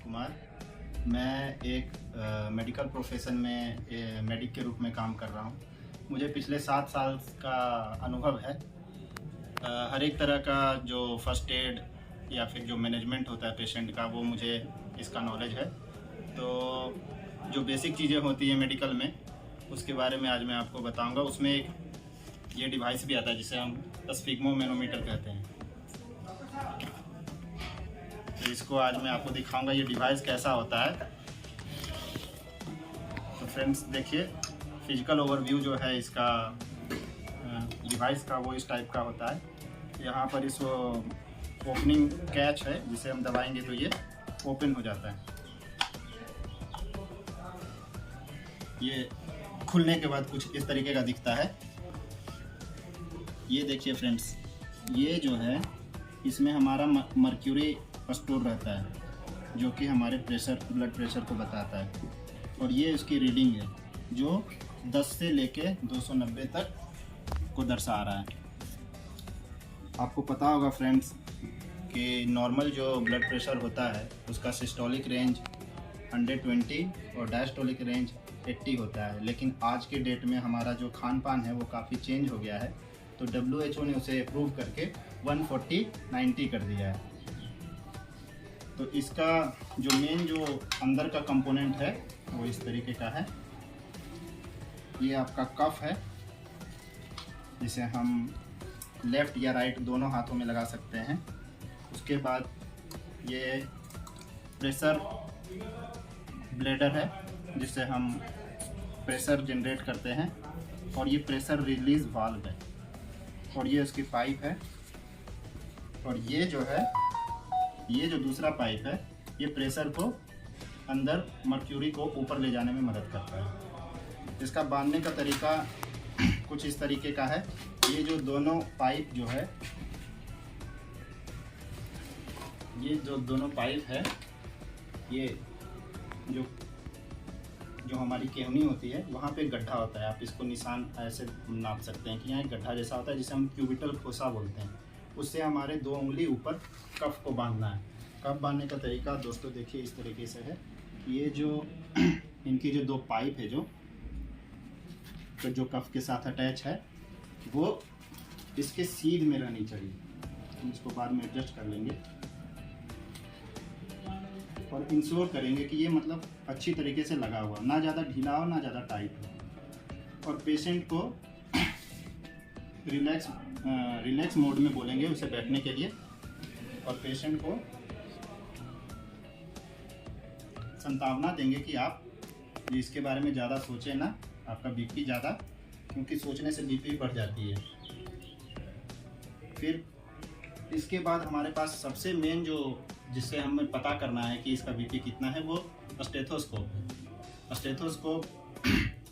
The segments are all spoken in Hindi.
राजकुमार। मैं एक मेडिकल प्रोफेशन में मेडिक के रूप में काम कर रहा हूँ। मुझे पिछले 7 साल का अनुभव है। हर एक तरह का जो फर्स्ट एड या फिर जो मैनेजमेंट होता है पेशेंट का, वो मुझे इसका नॉलेज है। तो जो बेसिक चीज़ें होती हैं मेडिकल में, उसके बारे में आज मैं आपको बताऊंगा। उसमें एक ये डिवाइस भी आता है जिसे हम स्फिग्मोमेनोमीटर कहते हैं। तो इसको आज मैं आपको दिखाऊंगा ये डिवाइस कैसा होता है। तो फ्रेंड्स देखिए, फिजिकल ओवरव्यू जो है इसका डिवाइस का, वो इस टाइप का होता है। यहाँ पर इस ओपनिंग कैच है, जिसे हम दबाएंगे तो ये ओपन हो जाता है। ये खुलने के बाद कुछ इस तरीके का दिखता है। ये देखिए फ्रेंड्स, ये जो है इसमें हमारा मर्क्यूरी स्टोर रहता है, जो कि हमारे ब्लड प्रेशर को बताता है। और ये उसकी रीडिंग है जो 10 से लेके 290 तक को दर्शा रहा है। आपको पता होगा फ्रेंड्स कि नॉर्मल जो ब्लड प्रेशर होता है उसका सिस्टोलिक रेंज 120 और डायस्टोलिक रेंज 80 होता है। लेकिन आज के डेट में हमारा जो खान पान है वो काफ़ी चेंज हो गया है। तो WHO ने उसे अप्रूव करके 140/90 कर दिया है। तो इसका जो मेन जो अंदर का कंपोनेंट है वो इस तरीके का है। ये आपका कफ है, जिसे हम लेफ़्ट या राइट दोनों हाथों में लगा सकते हैं। उसके बाद ये प्रेशर ब्लेडर है, जिससे हम प्रेशर जनरेट करते हैं। और ये प्रेशर रिलीज वाल्व है। और ये उसकी पाइप है। और ये जो है, ये जो दूसरा पाइप है, ये प्रेशर को अंदर मर्क्यूरी को ऊपर ले जाने में मदद करता है। इसका बांधने का तरीका कुछ इस तरीके का है। ये जो दोनों पाइप जो है, ये जो दोनों पाइप है, ये जो हमारी केहनी होती है, वहाँ पे गड्ढा होता है। आप इसको निशान ऐसे नाप सकते हैं कि यहाँ एक गड्ढा जैसा होता है, जिसे हम क्यूबिटल फोसा बोलते हैं। उससे हमारे 2 उंगली ऊपर कफ को बांधना है। कफ बांधने का तरीका दोस्तों देखिए इस तरीके से है। ये जो इनकी जो 2 पाइप है जो कफ के साथ अटैच है, वो इसके सीध में रहनी चाहिए। हम इसको बाद में एडजस्ट कर लेंगे और इंश्योर करेंगे कि ये मतलब अच्छी तरीके से लगा हुआ, ना ज़्यादा ढीला हो ना ज़्यादा टाइट हो। और पेशेंट को रिलैक्स मोड में बोलेंगे उसे बैठने के लिए। और पेशेंट को संभावना देंगे कि आप इसके बारे में ज़्यादा सोचें ना, आपका बीपी ज़्यादा, क्योंकि सोचने से बीपी बढ़ जाती है। फिर इसके बाद हमारे पास सबसे मेन जो जिससे हमें पता करना है कि इसका बीपी कितना है, वो स्टेथोस्कोप है। स्टेथोस्कोप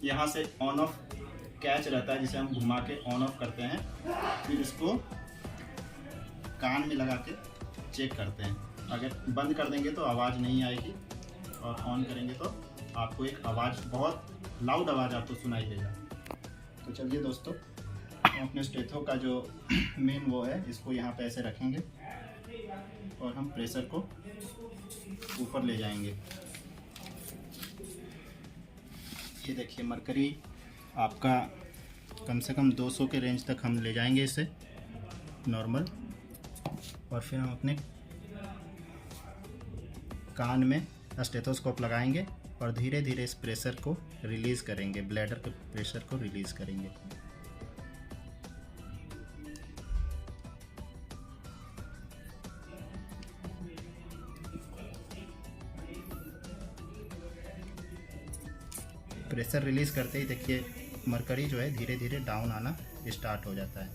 यहाँ से ऑन ऑफ कैच रहता है, जिसे हम घुमा के ऑन ऑफ करते हैं। फिर इसको कान में लगा के चेक करते हैं। अगर बंद कर देंगे तो आवाज़ नहीं आएगी, और ऑन करेंगे तो आपको एक आवाज़, बहुत लाउड आवाज़ आपको सुनाई देगा। तो चलिए दोस्तों, हम अपने स्टेथो का जो मेन वो है, इसको यहाँ पे ऐसे रखेंगे और हम प्रेशर को ऊपर ले जाएंगे। ये देखिए, मरकरी आपका कम से कम 200 के रेंज तक हम ले जाएंगे इसे नॉर्मल। और फिर हम अपने कान में स्टेथोस्कोप लगाएंगे और धीरे धीरे इस प्रेशर को रिलीज़ करेंगे, ब्लैडर के प्रेशर को रिलीज़ करेंगे। प्रेशर रिलीज़ करते ही देखिए मरकरी जो है धीरे धीरे डाउन आना स्टार्ट हो जाता है।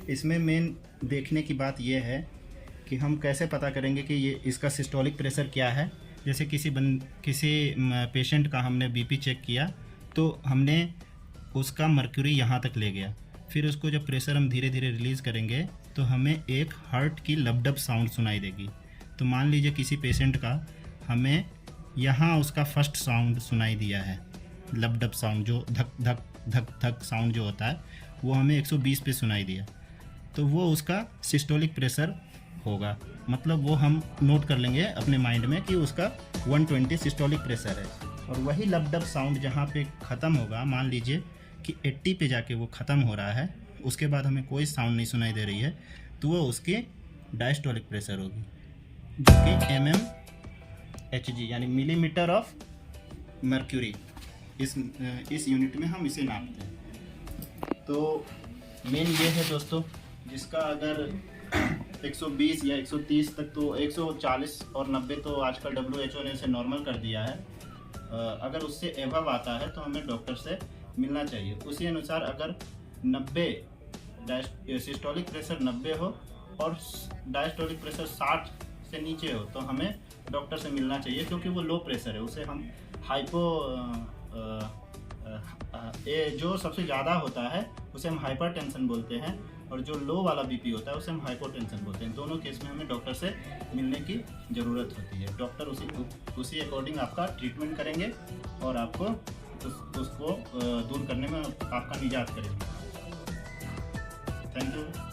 इसमें मेन देखने की बात यह है कि हम कैसे पता करेंगे कि ये इसका सिस्टोलिक प्रेशर क्या है। जैसे किसी पेशेंट का हमने बीपी चेक किया, तो हमने उसका मर्क्यूरी यहाँ तक ले गया। फिर उसको जब प्रेशर हम धीरे धीरे रिलीज़ करेंगे तो हमें एक हार्ट की लबडब साउंड सुनाई देगी। तो मान लीजिए किसी पेशेंट का हमें यहाँ उसका फर्स्ट साउंड सुनाई दिया है, लबडब साउंड, जो धक धक धक धक साउंड जो होता है, वो हमें 120 पे सुनाई दिया, तो वो उसका सिस्टोलिक प्रेशर होगा। मतलब वो हम नोट कर लेंगे अपने माइंड में कि उसका 120 सिस्टोलिक प्रेशर है। और वही लब-डब साउंड जहाँ पे ख़त्म होगा, मान लीजिए कि 80 पे जाके वो ख़त्म हो रहा है, उसके बाद हमें कोई साउंड नहीं सुनाई दे रही है, तो वो उसकी डायस्टोलिक प्रेशर होगी, जो कि mmHg यानी मिलीमीटर ऑफ मर्क्यूरी, इस यूनिट में हम इसे नापते हैं। तो मेन ये है दोस्तों, जिसका अगर 120 या 130 तक, तो 140 और 90 तो आजकल WHO ने इसे नॉर्मल कर दिया है। अगर उससे एबव आता है तो हमें डॉक्टर से मिलना चाहिए। उसी अनुसार अगर 90 सिस्टोलिक प्रेशर 90 हो और डायस्टोलिक प्रेशर 60 से नीचे हो तो हमें डॉक्टर से मिलना चाहिए, क्योंकि वो लो प्रेशर है। उसे हम जो सबसे ज़्यादा होता है उसे हम हाइपरटेंशन बोलते हैं, और जो लो वाला बीपी होता है उसे हम हाइपोटेंशन बोलते हैं। दोनों केस में हमें डॉक्टर से मिलने की ज़रूरत होती है। डॉक्टर उसी अकॉर्डिंग आपका ट्रीटमेंट करेंगे और आपको उसको दूर करने में आपका निजात करेंगे। Thank you.